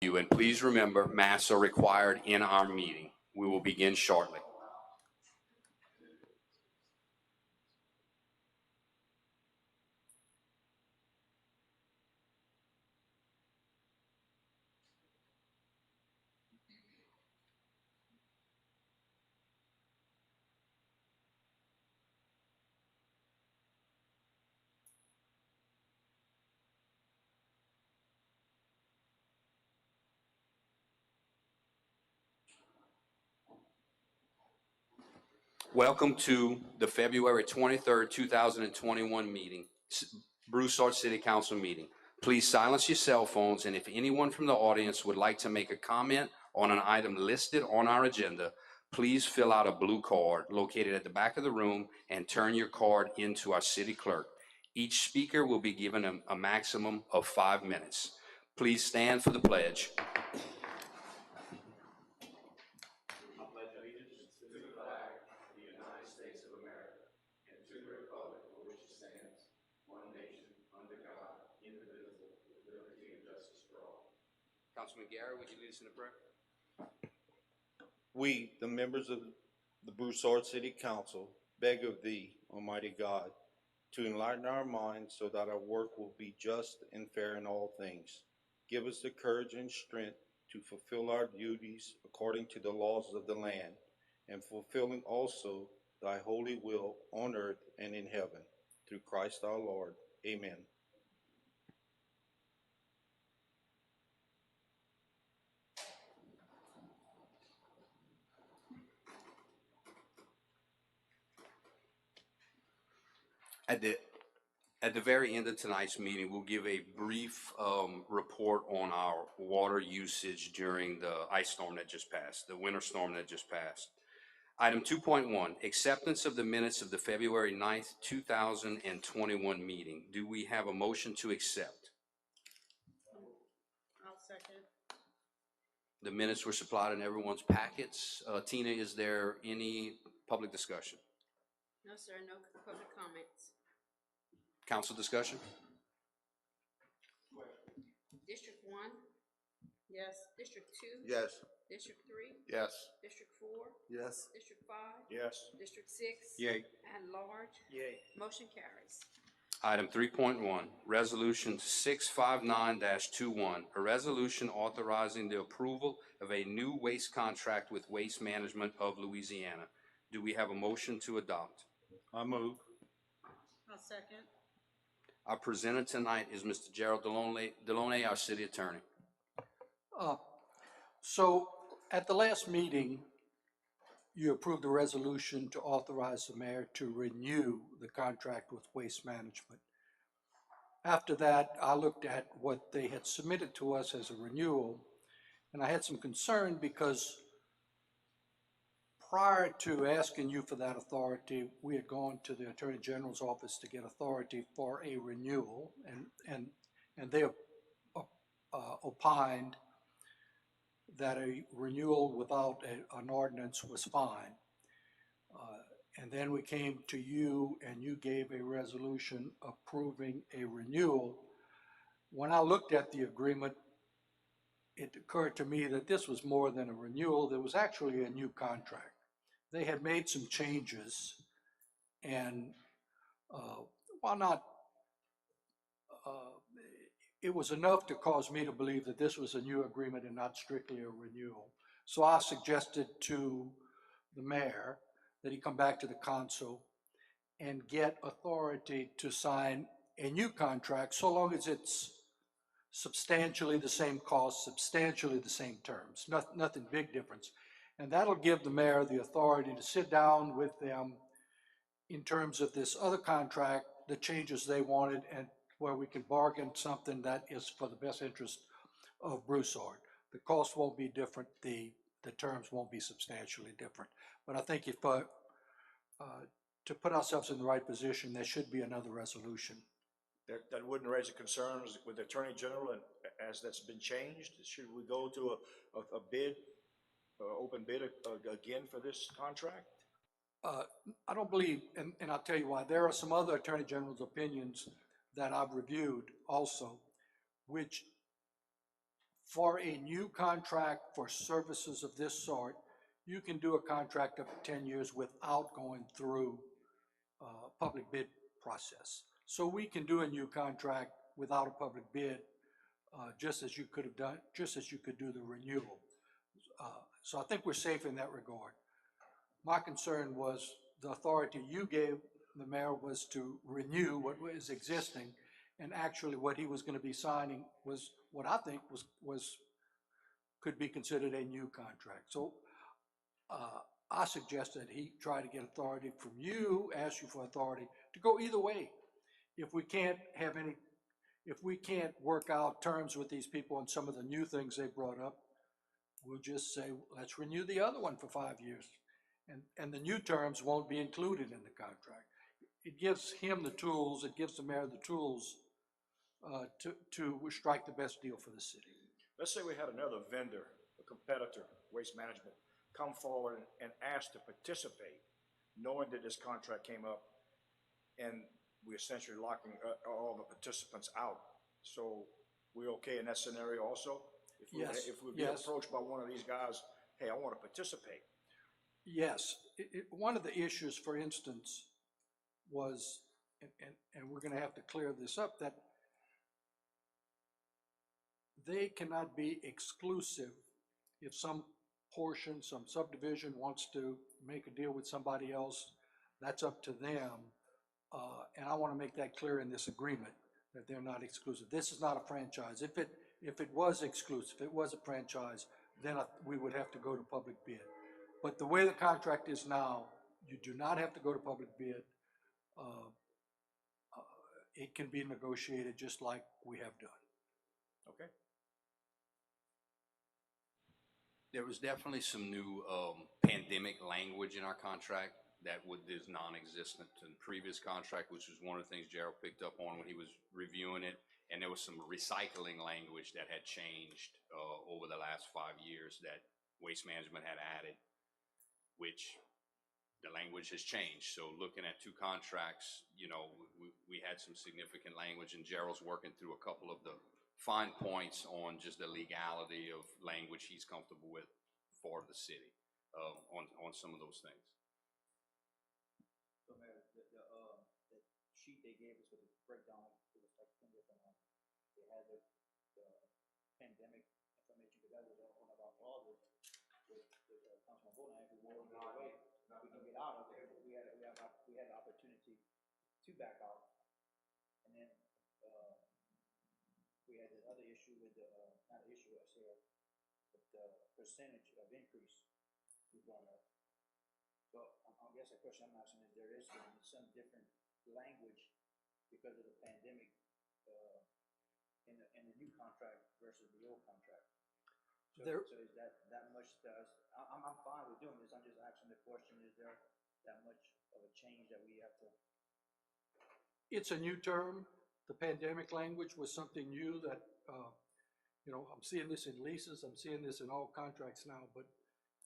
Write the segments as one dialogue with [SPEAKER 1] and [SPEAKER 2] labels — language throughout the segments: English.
[SPEAKER 1] you, and please remember, masks are required in our meeting. We will begin shortly. Welcome to the February 23rd, 2021 meeting, Broussard City Council meeting. Please silence your cell phones, and if anyone from the audience would like to make a comment on an item listed on our agenda, please fill out a blue card located at the back of the room and turn your card into our city clerk. Each speaker will be given a maximum of 5 minutes. Please stand for the pledge. Councilman Gary, would you lead us in a prayer?
[SPEAKER 2] We, the members of the Broussard City Council, beg of thee, Almighty God, to enlighten our minds so that our work will be just and fair in all things. Give us the courage and strength to fulfill our duties according to the laws of the land, and fulfilling also thy holy will on earth and in heaven. Through Christ our Lord. Amen.
[SPEAKER 1] At the very end of tonight's meeting, we'll give a brief report on our water usage during the ice storm that just passed, the winter storm that just passed. Item 2.1, acceptance of the minutes of the February 9th, 2021 meeting. Do we have a motion to accept?
[SPEAKER 3] I'll second.
[SPEAKER 1] The minutes were supplied in everyone's packets. Tina, is there any public discussion?
[SPEAKER 3] No, sir, no public comments.
[SPEAKER 1] Council discussion?
[SPEAKER 3] District 1? Yes. District 2?
[SPEAKER 2] Yes.
[SPEAKER 3] District 3?
[SPEAKER 2] Yes.
[SPEAKER 3] District 4?
[SPEAKER 2] Yes.
[SPEAKER 3] District 5?
[SPEAKER 2] Yes.
[SPEAKER 3] District 6?
[SPEAKER 2] Yay.
[SPEAKER 3] At large?
[SPEAKER 2] Yay.
[SPEAKER 3] Motion carries.
[SPEAKER 1] Item 3.1, Resolution 659-21, a resolution authorizing the approval of a new waste contract with Waste Management of Louisiana. Do we have a motion to adopt?
[SPEAKER 2] I move.
[SPEAKER 3] I'll second.
[SPEAKER 1] Our presenter tonight is Mr. Gerald Deloney, our city attorney.
[SPEAKER 4] So at the last meeting, you approved a resolution to authorize the mayor to renew the contract with Waste Management. After that, I looked at what they had submitted to us as a renewal, and I had some concern because prior to asking you for that authority, we had gone to the Attorney General's office to get authority for a renewal, and they opined that a renewal without an ordinance was fine. And then we came to you and you gave a resolution approving a renewal. When I looked at the agreement, it occurred to me that this was more than a renewal. There was actually a new contract. They had made some changes, and while not, it was enough to cause me to believe that this was a new agreement and not strictly a renewal. So I suggested to the mayor that he come back to the council and get authority to sign a new contract so long as it's substantially the same cost, substantially the same terms, nothing big difference. And that'll give the mayor the authority to sit down with them in terms of this other contract, the changes they wanted, and where we can bargain something that is for the best interest of Broussard. The cost won't be different, the terms won't be substantially different. But I think if to put ourselves in the right position, there should be another resolution.
[SPEAKER 5] That wouldn't raise a concerns with the Attorney General, and as that's been changed, should we go to a bid, open bid again for this contract?
[SPEAKER 4] I don't believe, and I'll tell you why, there are some other Attorney General's opinions that I've reviewed also, which For a new contract for services of this sort, you can do a contract up to 10 years without going through public bid process. So we can do a new contract without a public bid, just as you could have done, just as you could do the renewal. So I think we're safe in that regard. My concern was the authority you gave the mayor was to renew what was existing, and actually what he was going to be signing was what I think could be considered a new contract. So I suggest that he try to get authority from you, ask you for authority to go either way. If we can't work out terms with these people on some of the new things they brought up, we'll just say, let's renew the other one for 5 years. And the new terms won't be included in the contract. It gives him the tools, it gives the mayor the tools to strike the best deal for the city.
[SPEAKER 5] Let's say we had another vendor, a competitor, Waste Management, come forward and ask to participate, knowing that this contract came up, and we're essentially locking all the participants out. So we're okay in that scenario also? If we get approached by one of these guys, hey, I want to participate.
[SPEAKER 4] Yes. One of the issues, for instance, was, and we're going to have to clear this up, that they cannot be exclusive. If some portion, some subdivision wants to make a deal with somebody else, that's up to them. And I want to make that clear in this agreement, that they're not exclusive. This is not a franchise. If it was exclusive, if it was a franchise, then we would have to go to public bid. But the way the contract is now, you do not have to go to public bid. It can be negotiated just like we have done.
[SPEAKER 5] Okay.
[SPEAKER 1] There was definitely some new pandemic language in our contract that is non-existent in the previous contract, which was one of the things Gerald picked up on when he was reviewing it. And there was some recycling language that had changed over the last 5 years that Waste Management had added, which the language has changed. So looking at two contracts, you know, we had some significant language, and Gerald's working through a couple of the fine points on just the legality of language he's comfortable with for the city on some of those things.
[SPEAKER 6] So Mayor, the sheet they gave us with the breakdown, it was like 10 different ones. They had the pandemic information, because that was on about August with Councilman Bowden, if we were to get away, we can get out of it. We had an opportunity to back out. And then we had the other issue with the, not an issue, I say, but the percentage of increase we brought up. So I guess the question I'm asking is, there is some different language because of the pandemic in the new contract versus the old contract. So is that much does, I'm fine with doing this, I'm just asking the question, is there that much of a change that we have to?
[SPEAKER 4] It's a new term. The pandemic language was something new that, you know, I'm seeing this in leases, I'm seeing this in all contracts now, but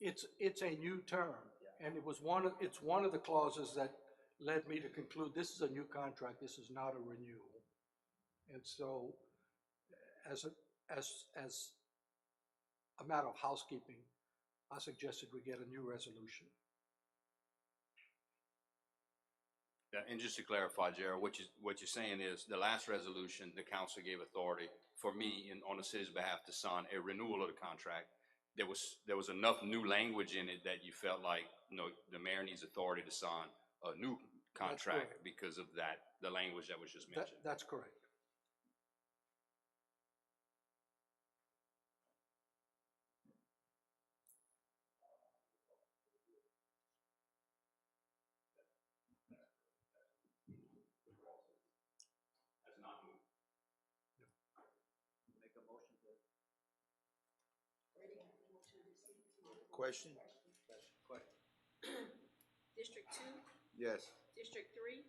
[SPEAKER 4] it's a new term. Yeah. And it's one of the clauses that led me to conclude this is a new contract, this is not a renewal. And so as a matter of housekeeping, I suggested we get a new resolution.
[SPEAKER 1] Yeah, and just to clarify, Gerald, what you're saying is the last resolution, the council gave authority for me on the city's behalf to sign a renewal of the contract. There was enough new language in it that you felt like, you know, the mayor needs authority to sign a new contract because of the language that was just mentioned.
[SPEAKER 4] That's correct.
[SPEAKER 6] Make a motion to.
[SPEAKER 2] Question?
[SPEAKER 3] District 2,
[SPEAKER 2] Yes.
[SPEAKER 3] District 3,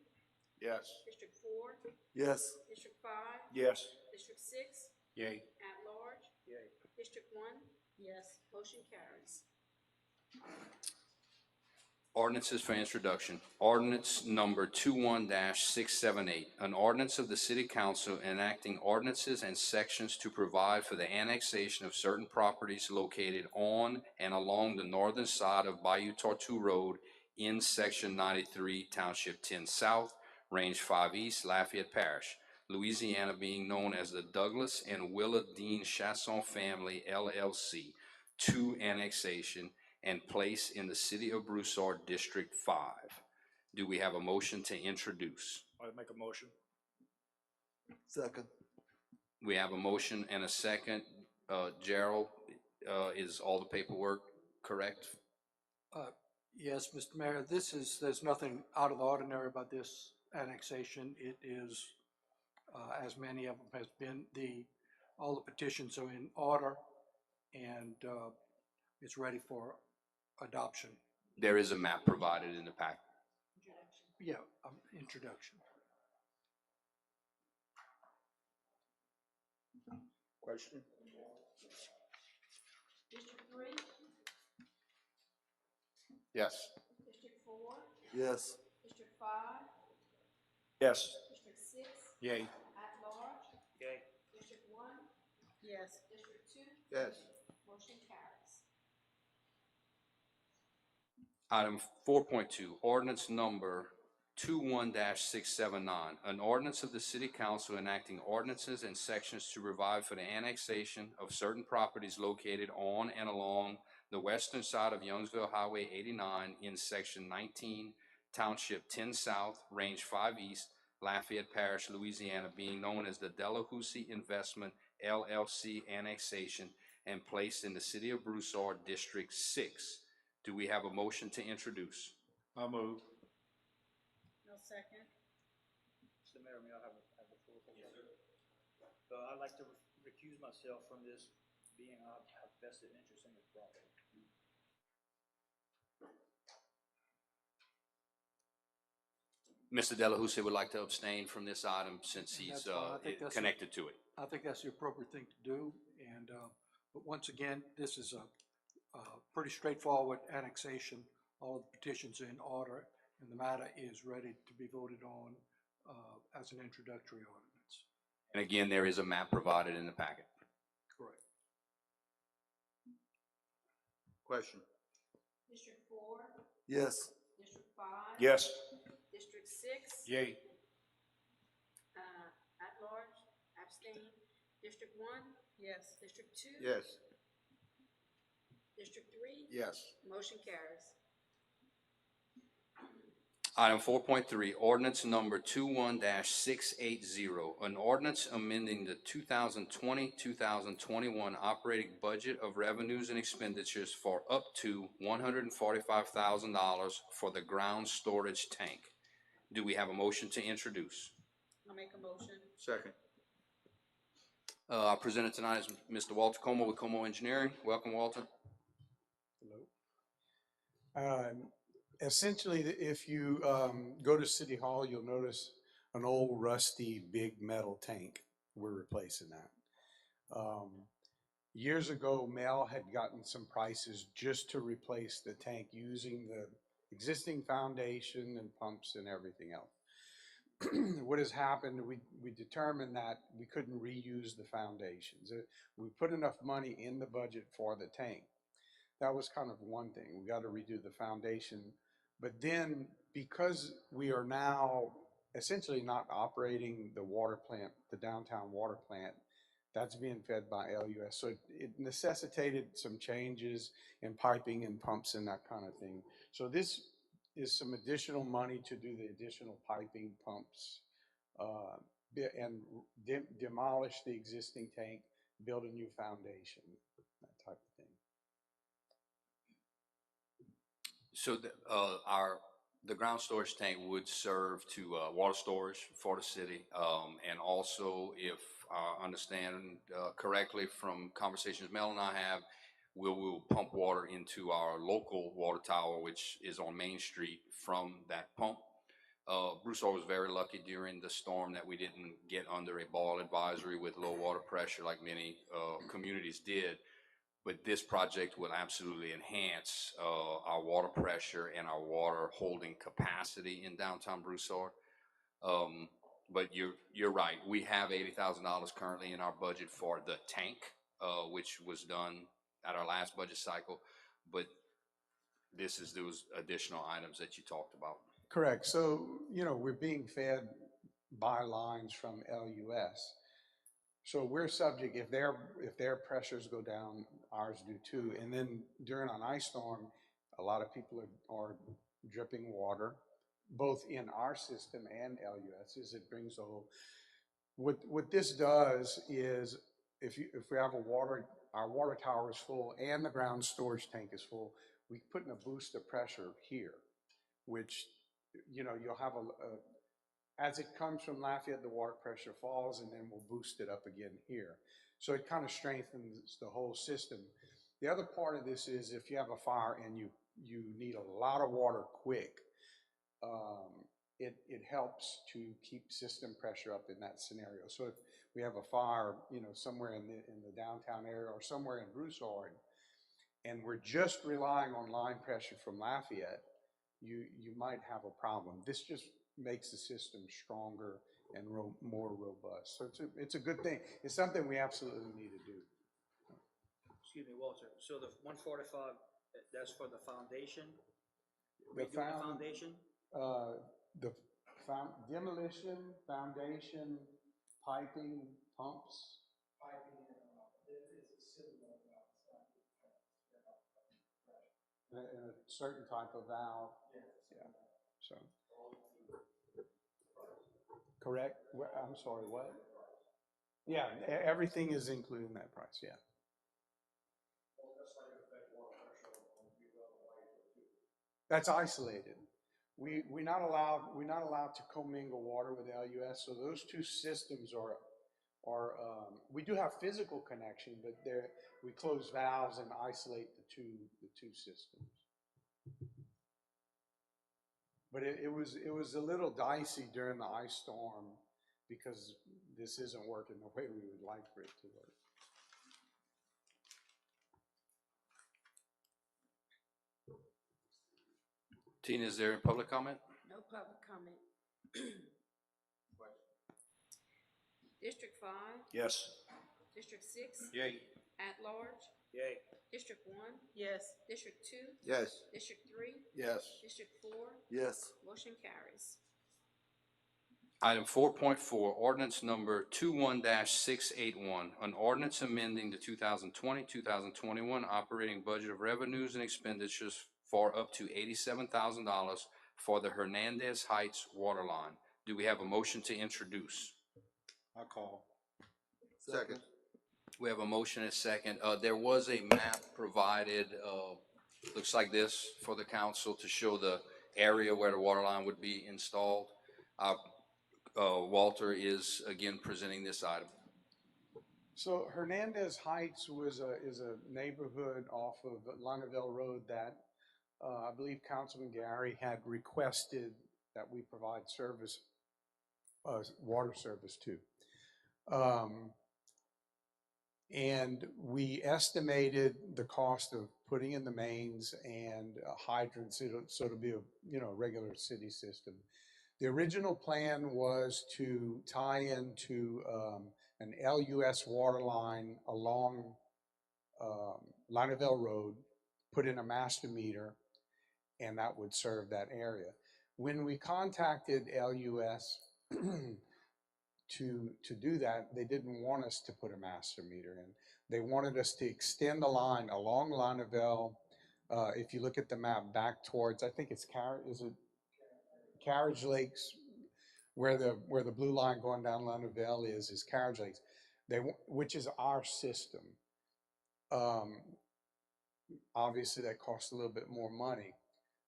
[SPEAKER 2] Yes.
[SPEAKER 3] District 4,
[SPEAKER 2] Yes.
[SPEAKER 3] District 5,
[SPEAKER 5] Yes.
[SPEAKER 3] District 6,
[SPEAKER 2] Yay.
[SPEAKER 3] at large,
[SPEAKER 6] Yay.
[SPEAKER 3] District 1. Yes. Motion carries.
[SPEAKER 1] Ordinances for introduction. Ordinance number 21-678, an ordinance of the City Council enacting ordinances and sections to provide for the annexation of certain properties located on and along the northern side of Bayou Tortue Road in Section 93, Township 10 South, Range 5 East, Lafayette Parish, Louisiana, being known as the Douglas and Willa Dean Chasson Family LLC, to annexation and place in the City of Broussard, District 5. Do we have a motion to introduce?
[SPEAKER 5] I'll make a motion.
[SPEAKER 7] Second.
[SPEAKER 1] We have a motion and a second. Gerald, is all the paperwork correct?
[SPEAKER 4] Yes, Mr. Mayor, there's nothing out of the ordinary about this annexation. It is, as many of them has been, all the petitions are in order, and it's ready for adoption.
[SPEAKER 1] There is a map provided in the pack.
[SPEAKER 4] Yeah, introduction.
[SPEAKER 2] Question?
[SPEAKER 3] District 3,
[SPEAKER 1] Yes.
[SPEAKER 3] District 4,
[SPEAKER 7] Yes.
[SPEAKER 3] District 5,
[SPEAKER 5] Yes.
[SPEAKER 3] District 6,
[SPEAKER 5] Yay.
[SPEAKER 3] at large,
[SPEAKER 5] Yay.
[SPEAKER 3] District 1. Yes. District 2,
[SPEAKER 2] Yes.
[SPEAKER 3] motion carries.
[SPEAKER 1] Item 4.2, ordinance number 21-679, an ordinance of the City Council enacting ordinances and sections to provide for the annexation of certain properties located on and along the western side of Youngsville Highway 89 in Section 19, Township 10 South, Range 5 East, Lafayette Parish, Louisiana, being known as the Delahousie Investment LLC annexation and placed in the City of Broussard, District 6. Do we have a motion to introduce?
[SPEAKER 5] I'll move.
[SPEAKER 3] No second.
[SPEAKER 6] Mr. Mayor, may I have the floor? Yes, sir. I'd like to recuse myself from this, being I have vested interest in this property.
[SPEAKER 1] Mr. Delahousie would like to abstain from this item since he's
[SPEAKER 4] That's fine. I think that's
[SPEAKER 1] connected to it.
[SPEAKER 4] I think that's the appropriate thing to do, and, but once again, this is a pretty straightforward annexation. All of the petitions are in order, and the matter is ready to be voted on as an introductory ordinance.
[SPEAKER 1] And again, there is a map provided in the packet.
[SPEAKER 4] Correct.
[SPEAKER 2] Question?
[SPEAKER 3] District 4,
[SPEAKER 7] Yes.
[SPEAKER 3] District 5.
[SPEAKER 5] Yes.
[SPEAKER 3] District 6.
[SPEAKER 5] Yay.
[SPEAKER 3] At large, abstain. District 1. Yes. District 2.
[SPEAKER 2] Yes.
[SPEAKER 3] District 3.
[SPEAKER 2] Yes.
[SPEAKER 3] Motion carries.
[SPEAKER 1] Item 4.3, ordinance number 21-680, an ordinance amending the 2020-2021 operating budget of revenues and expenditures for up to $145,000 for the ground storage tank. Do we have a motion to introduce?
[SPEAKER 3] I'll make a motion.
[SPEAKER 2] Second.
[SPEAKER 1] Our presenter tonight is Mr. Walter Como with Como Engineering. Welcome, Walter.
[SPEAKER 8] Hello. Essentially, if you go to City Hall, you'll notice an old rusty big metal tank. We're replacing that. Years ago, Mel had gotten some prices just to replace the tank using the existing foundation and pumps and everything else. What has happened, we determined that we couldn't reuse the foundations. We put enough money in the budget for the tank. That was kind of one thing. We got to redo the foundation. But then, because we are now essentially not operating the water plant, the downtown water plant, that's being fed by LUS. So it necessitated some changes in piping and pumps and that kind of thing. So this is some additional money to do the additional piping, pumps, and demolish the existing tank, build a new foundation, that type of thing.
[SPEAKER 1] So the ground storage tank would serve to water storage for the city, and also, if I understand correctly from conversations Mel and I have, we'll pump water into our local water tower, which is on Main Street from that pump. Broussard was very lucky during the storm that we didn't get under a boil advisory with low water pressure like many communities did. But this project will absolutely enhance our water pressure and our water holding capacity in downtown Broussard. But you're right. We have $80,000 currently in our budget for the tank, which was done at our last budget cycle. But this is those additional items that you talked about.
[SPEAKER 8] Correct. So, you know, we're being fed by lines from LUS. So we're subject, if their pressures go down, ours do too. And then during an ice storm, a lot of people are dripping water, both in our system and LUS's. It brings the whole, what this does is if we have our water tower is full and the ground storage tank is full, we put in a boost of pressure here, which, you know, you'll have as it comes from Lafayette, the water pressure falls, and then we'll boost it up again here. So it kind of strengthens the whole system. The other part of this is if you have a fire and you need a lot of water quick, it helps to keep system pressure up in that scenario. So if we have a fire, you know, somewhere in the downtown area or somewhere in Broussard, and we're just relying on line pressure from Lafayette, you might have a problem. This just makes the system stronger and more robust. So it's a good thing. It's something we absolutely need to do.
[SPEAKER 6] Excuse me, Walter, so the 145, that's for the foundation?
[SPEAKER 8] The
[SPEAKER 6] Redoing the foundation?
[SPEAKER 8] Demolition, foundation, piping, pumps. And a certain type of valve. Yeah. So. Correct? I'm sorry, what? Yeah, everything is included in that price, yeah. That's isolated. We're not allowed to commingle water with LUS, so those two systems are we do have physical connection, but we close valves and isolate the two systems. But it was a little dicey during the ice storm because this isn't working the way we would like for it to work.
[SPEAKER 1] Tina, is there a public comment?
[SPEAKER 3] No public comment. District 5,
[SPEAKER 5] Yes.
[SPEAKER 3] District 6,
[SPEAKER 2] Yay.
[SPEAKER 3] at large,
[SPEAKER 5] Yay.
[SPEAKER 3] District 1. Yes. District 2,
[SPEAKER 2] Yes.
[SPEAKER 3] District 3,
[SPEAKER 2] Yes.
[SPEAKER 3] District 4,
[SPEAKER 7] Yes.
[SPEAKER 3] motion carries.
[SPEAKER 1] Item 4.4, ordinance number 21-681, an ordinance amending the 2020-2021 operating budget of revenues and expenditures for up to $87,000 for the Hernandez Heights water line. Do we have a motion to introduce?
[SPEAKER 2] I call.
[SPEAKER 7] Second.
[SPEAKER 1] We have a motion and a second. There was a map provided, looks like this, for the council to show the area where the water line would be installed. Walter is again presenting this item.
[SPEAKER 8] So Hernandez Heights is a neighborhood off of Lineville Road that I believe Councilman Gary had requested that we provide service, water service to. And we estimated the cost of putting in the mains and hydrants, so it'll be a regular city system. The original plan was to tie into an LUS water line along Lineville Road, put in a master meter, and that would serve that area. When we contacted LUS to do that, they didn't want us to put a master meter in. They wanted us to extend the line along Lineville. If you look at the map back towards, I think it's Carriage Lakes, where the blue line going down Lineville is Carriage Lakes, which is our system. Obviously, that costs a little bit more money.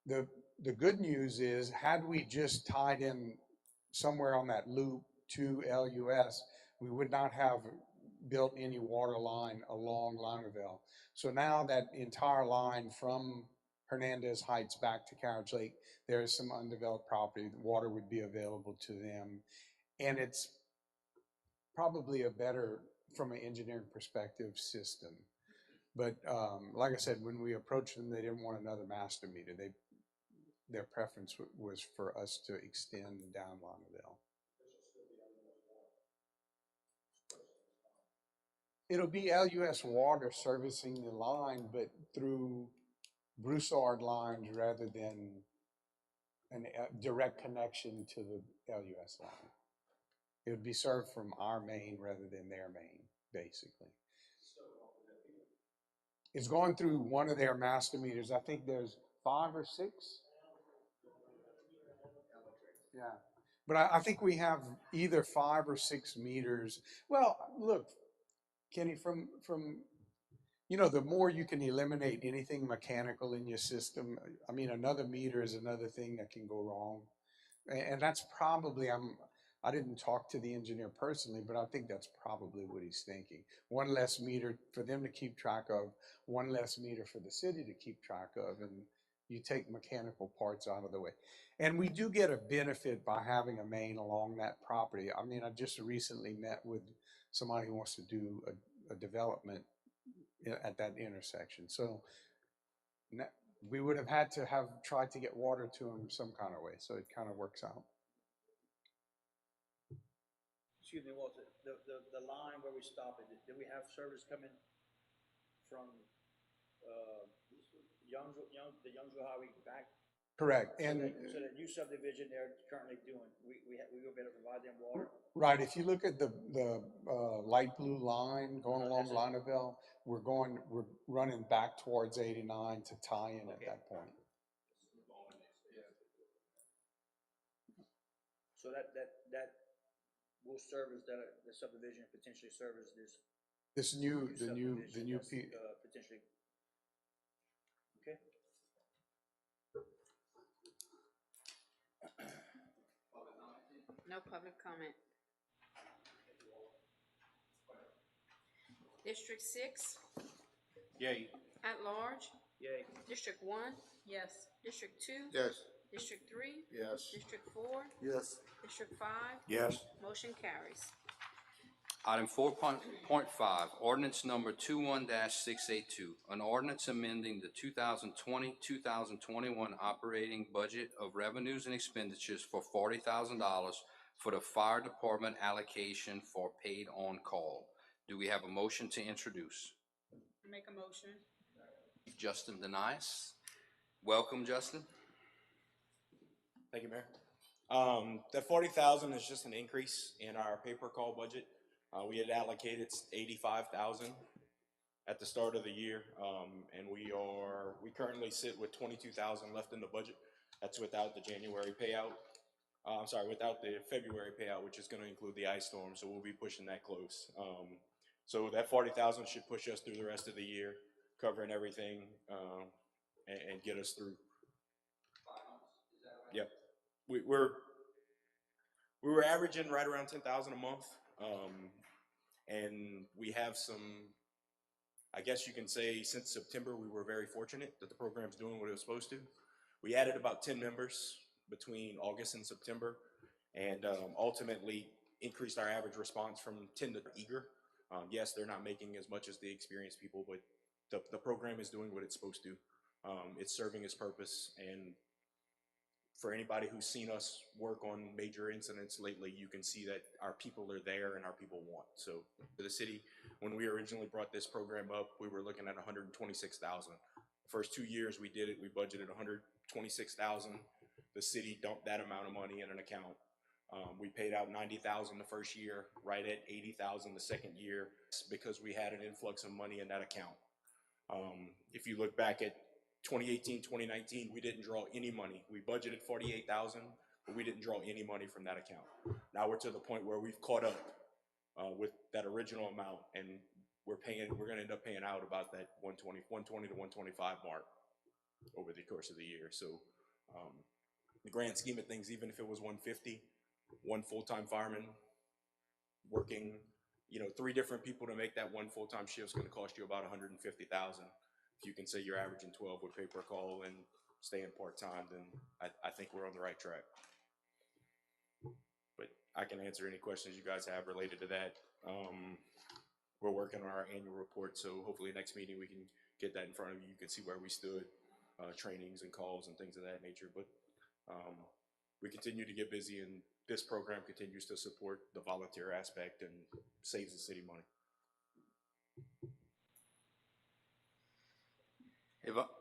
[SPEAKER 8] The good news is, had we just tied in somewhere on that loop to LUS, we would not have built any water line along Lineville. So now that entire line from Hernandez Heights back to Carriage Lake, there is some undeveloped property. The water would be available to them. And it's probably a better, from an engineering perspective, system. But like I said, when we approached them, they didn't want another master meter. Their preference was for us to extend down Lonneville. It'll be LUS Water servicing the line, but through Broussard lines rather than a direct connection to the LUS line. It would be served from our main rather than their main, basically. It's going through one of their master meters. I think there's 5 or 6. Yeah. But I think we have either 5 or 6 meters. Well, look, Kenny, from the more you can eliminate anything mechanical in your system, I mean, another meter is another thing that can go wrong. And that's probably, I didn't talk to the engineer personally, but I think that's probably what he's thinking. One less meter for them to keep track of, one less meter for the city to keep track of, and you take mechanical parts out of the way. And we do get a benefit by having a main along that property. I mean, I just recently met with somebody who wants to do a development at that intersection. So we would have had to have tried to get water to them some kind of way. So it kind of works out.
[SPEAKER 6] Excuse me, Walter, the line where we stop it, did we have service coming from, the Youngsville Highway back?
[SPEAKER 8] Correct. And
[SPEAKER 6] So that new subdivision they're currently doing, we will be able to provide them water?
[SPEAKER 8] right, if you look at the light blue line going along Lonneville, we're running back towards 89 to tie in at that point.
[SPEAKER 6] So that will service the subdivision, potentially service
[SPEAKER 8] This new
[SPEAKER 6] subdivision that's,
[SPEAKER 8] P.
[SPEAKER 6] potentially. Okay.
[SPEAKER 3] No public comment. District 6,
[SPEAKER 2] Yay.
[SPEAKER 3] at large.
[SPEAKER 6] Yay.
[SPEAKER 3] District 1? Yes. District 2?
[SPEAKER 7] Yes.
[SPEAKER 3] District 3?
[SPEAKER 7] Yes.
[SPEAKER 3] District 4?
[SPEAKER 7] Yes.
[SPEAKER 3] District 5?
[SPEAKER 5] Yes.
[SPEAKER 3] Motion carries.
[SPEAKER 1] Item 4.5, ordinance number 21-682, an ordinance amending the 2020-2021 operating budget of revenues and expenditures for $40,000 for the fire department allocation for paid on call. Do we have a motion to introduce?
[SPEAKER 3] Make a motion.
[SPEAKER 1] Justin Denies. Welcome, Justin.
[SPEAKER 9] Thank you, Mayor. That 40,000 is just an increase in our pay-per-call budget. We had allocated 85,000 at the start of the year, and we currently sit with 22,000 left in the budget. That's without the January payout. Without the February payout, which is going to include the ice storm. So we'll be pushing that close. So that 40,000 should push us through the rest of the year, covering everything, and get us through. Yep. We were averaging right around 10,000 a month, and we have some. I guess you can say since September we were very fortunate that the program's doing what it was supposed to. We added about 10 members between August and September, and ultimately increased our average response from 10 to eager. Yes, they're not making as much as the experienced people, but the program is doing what it's supposed to. It's serving its purpose, and for anybody who's seen us work on major incidents lately, you can see that our people are there and our people want. So for the city, when we originally brought this program up, we were looking at 126,000. The first 2 years we did it, we budgeted 126,000. The city dumped that amount of money in an account. We paid out 90,000 the first year, right at 80,000 the second year, because we had an influx of money in that account. If you look back at 2018, 2019, we didn't draw any money. We budgeted 48,000, but we didn't draw any money from that account. Now we're to the point where we've caught up with that original amount, and we're going to end up paying out about that 120 to 125 mark over the course of the year. So the grand scheme of things, even if it was 150, one full-time fireman working, 3 different people to make that one full-time shift is going to cost you about 150,000. If you can say you're averaging 12 with pay-per-call and staying part-time, then I think we're on the right track. But I can answer any questions you guys have related to that. we're working on our annual report, so hopefully next meeting we can get that in front of you. You can see where we stood, trainings and calls and things of that nature. But we continue to get busy, and this program continues to support the volunteer aspect and saves the city money.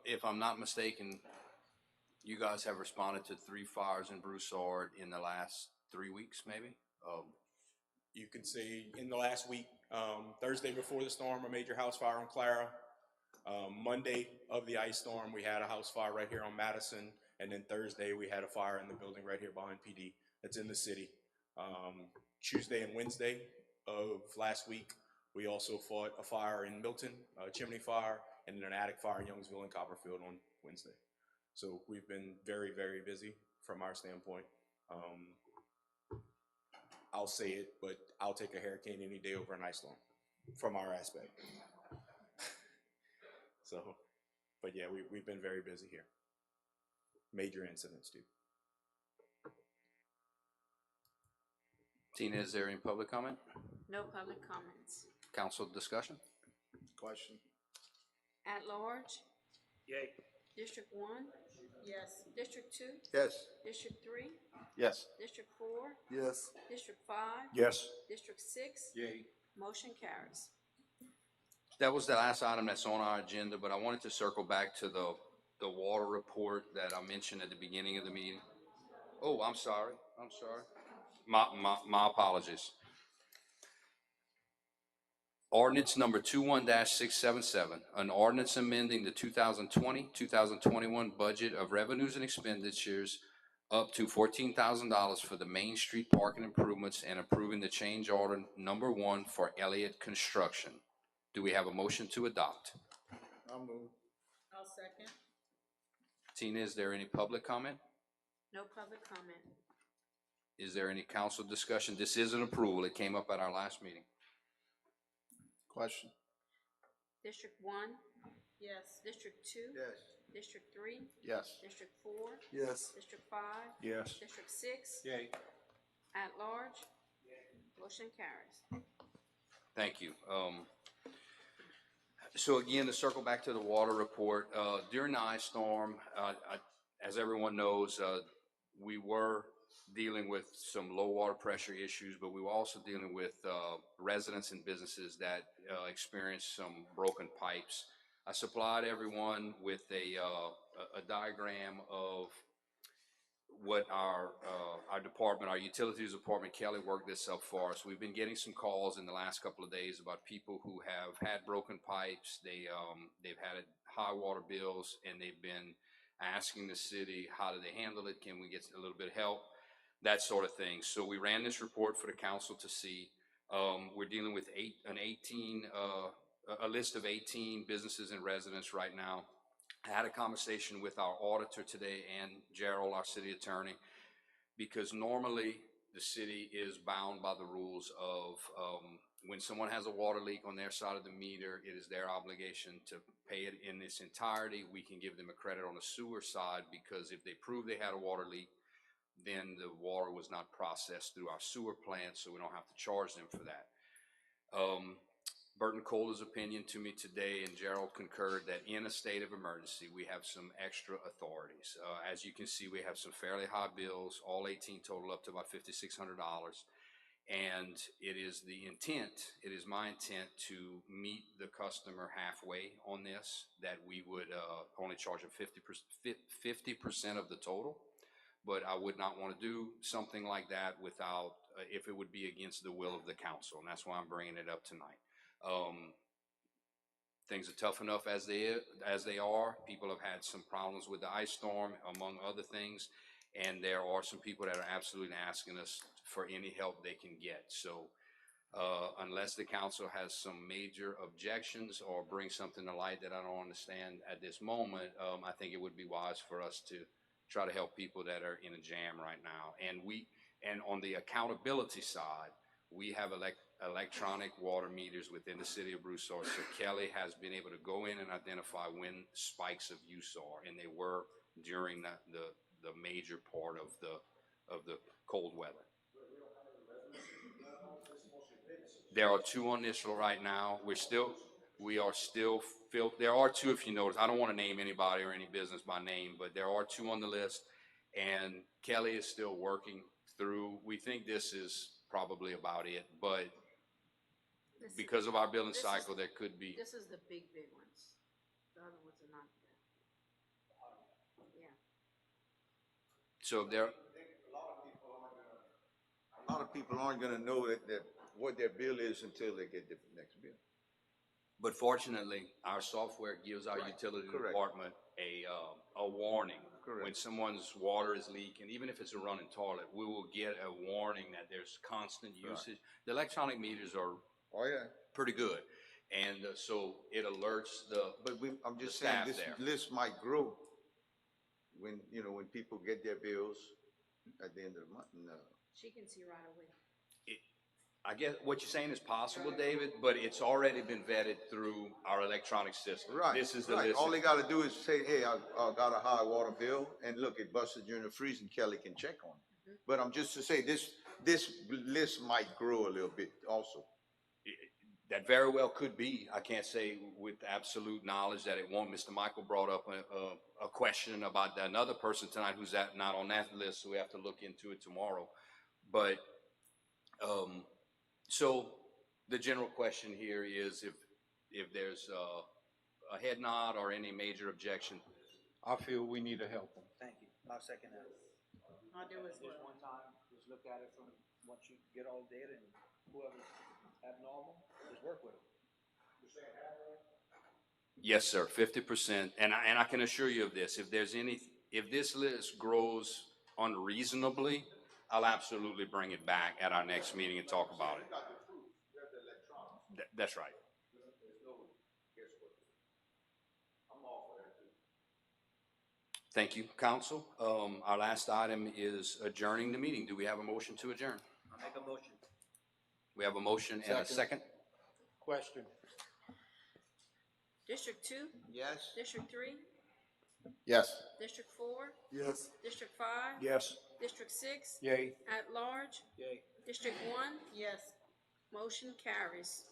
[SPEAKER 1] If I'm not mistaken, you guys have responded to 3 fires in Broussard in the last 3 weeks, maybe?
[SPEAKER 9] You could say in the last week, Thursday before the storm, a major house fire on Clara. Monday of the ice storm, we had a house fire right here on Madison. And then Thursday, we had a fire in the building right here behind PD that's in the city. Tuesday and Wednesday of last week, we also fought a fire in Milton, a chimney fire, and then an attic fire in Youngsville and Copperfield on Wednesday. So we've been very, very busy from our standpoint. I'll say it, but I'll take a hurricane any day over an ice storm from our aspect. So, but yeah, we've been very busy here. Major incidents too.
[SPEAKER 1] Tina, is there any public comment?
[SPEAKER 3] No public comments.
[SPEAKER 1] Council discussion?
[SPEAKER 7] Question.
[SPEAKER 3] At large?
[SPEAKER 5] Yay.
[SPEAKER 3] District 1? Yes. District 2?
[SPEAKER 7] Yes.
[SPEAKER 3] District 3?
[SPEAKER 7] Yes.
[SPEAKER 3] District 4?
[SPEAKER 7] Yes.
[SPEAKER 3] District 5?
[SPEAKER 5] Yes.
[SPEAKER 3] District 6?
[SPEAKER 2] Yay.
[SPEAKER 3] Motion carries.
[SPEAKER 1] That was the last item that's on our agenda, but I wanted to circle back to the water report that I mentioned at the beginning of the meeting. Oh, I'm sorry. My apologies. Ordinance number 21-677, an ordinance amending the 2020-2021 budget of revenues and expenditures up to $14,000 for the Main Street parking improvements and approving the change order number 1 for Elliott Construction. Do we have a motion to adopt?
[SPEAKER 2] I'll move.
[SPEAKER 3] I'll second.
[SPEAKER 1] Tina, is there any public comment?
[SPEAKER 3] No public comment.
[SPEAKER 1] Is there any council discussion? This is an approval. It came up at our last meeting.
[SPEAKER 7] Question.
[SPEAKER 3] District 1? Yes. District 2?
[SPEAKER 7] Yes.
[SPEAKER 3] District 3?
[SPEAKER 7] Yes.
[SPEAKER 3] District 4?
[SPEAKER 7] Yes.
[SPEAKER 3] District 5?
[SPEAKER 5] Yes.
[SPEAKER 3] District 6?
[SPEAKER 2] Yay.
[SPEAKER 3] At large? Motion carries.
[SPEAKER 1] Thank you. So again, to circle back to the water report, during the ice storm, as everyone knows, we were dealing with some low water pressure issues, but we were also dealing with residents and businesses that experienced some broken pipes. I supplied everyone with a diagram of what our department, our utilities department, Kelly worked this up for us. We've been getting some calls in the last couple of days about people who have had broken pipes. They've had high water bills, and they've been asking the city, how do they handle it? Can we get a little bit of help? That sort of thing. So we ran this report for the council to see. We're dealing with a list of 18 businesses and residents right now. I had a conversation with our auditor today and Gerald, our city attorney, because normally the city is bound by the rules of when someone has a water leak on their side of the meter, it is their obligation to pay it in its entirety. We can give them a credit on the sewer side because if they prove they had a water leak, then the water was not processed through our sewer plant, so we don't have to charge them for that. Burton Kohler's opinion to me today, and Gerald concurred, that in a state of emergency, we have some extra authorities. As you can see, we have some fairly high bills, all 18 total up to about $5,600. And it is my intent to meet the customer halfway on this, that we would only charge them 50% of the total. But I would not want to do something like that without, if it would be against the will of the council, and that's why I'm bringing it up tonight. Things are tough enough as they are. People have had some problems with the ice storm, among other things, and there are some people that are absolutely asking us for any help they can get. So unless the council has some major objections or bring something to light that I don't understand at this moment, I think it would be wise for us to try to help people that are in a jam right now. And on the accountability side, we have electronic water meters within the city of Broussard. So Kelly has been able to go in and identify when spikes of use are, and they were during the major part of the cold weather. There are two on this right now. We are still there are two, if you notice. I don't want to name anybody or any business by name, but there are two on the list. And Kelly is still working through. We think this is probably about it, but
[SPEAKER 3] This is-
[SPEAKER 1] because of our billing
[SPEAKER 3] this is-
[SPEAKER 1] cycle, there could be.
[SPEAKER 3] This is the big ones. The other ones are not that. Yeah.
[SPEAKER 1] So there,
[SPEAKER 10] A lot of people aren't gonna know that what their bill is until they get the next bill.
[SPEAKER 1] but fortunately, our software gives our utility
[SPEAKER 10] correct.
[SPEAKER 1] department a warning.
[SPEAKER 10] Correct.
[SPEAKER 1] When someone's water is leaking, even if it's a running toilet, we will get a warning that there's constant usage. The electronic meters are
[SPEAKER 10] Oh, yeah.
[SPEAKER 1] pretty good. And so it alerts
[SPEAKER 10] But I'm just
[SPEAKER 1] The
[SPEAKER 10] saying,
[SPEAKER 1] staff
[SPEAKER 10] this
[SPEAKER 1] there.
[SPEAKER 10] list might grow when, when people get their bills at the end of the month. And,
[SPEAKER 3] She can see right away.
[SPEAKER 1] I guess what you're saying is possible, David, but it's already been vetted through our electronic system.
[SPEAKER 10] Right.
[SPEAKER 1] This is the
[SPEAKER 10] right.
[SPEAKER 1] list.
[SPEAKER 10] All they gotta do is say, hey, I got a high water bill, and look, it busted during the freeze, and Kelly can check on it. But I'm just to say, this list might grow a little bit also.
[SPEAKER 1] That very well could be. I can't say with absolute knowledge that it won't. Mr. Michael brought up a question about another person tonight who's not on that list, so we have to look into it tomorrow. But so the general question here is if there's a head nod or any major objection.
[SPEAKER 2] I feel we need to help them.
[SPEAKER 6] Thank you. I'll second that.
[SPEAKER 3] I'll do as
[SPEAKER 6] Just
[SPEAKER 3] well.
[SPEAKER 6] one time, just look at it from, once you get all the data and whoever's abnormal, just work with them.
[SPEAKER 1] Yes, sir, 50%. And I can assure you of this. If this list grows unreasonably, I'll absolutely bring it back at our next meeting and talk about it. That's right. Thank you, council. Our last item is adjourning the meeting. Do we have a motion to adjourn?
[SPEAKER 6] I'll make a motion.
[SPEAKER 1] We have a motion and a second.
[SPEAKER 2] Question.
[SPEAKER 3] District 2,
[SPEAKER 10] Yes?
[SPEAKER 3] District 3,
[SPEAKER 7] Yes.
[SPEAKER 3] District 4,
[SPEAKER 7] Yes.
[SPEAKER 3] District 5,
[SPEAKER 5] Yes.
[SPEAKER 3] District 6,
[SPEAKER 2] Yay.
[SPEAKER 3] at large,
[SPEAKER 6] Yay.
[SPEAKER 3] District 1. Yes. Motion carries.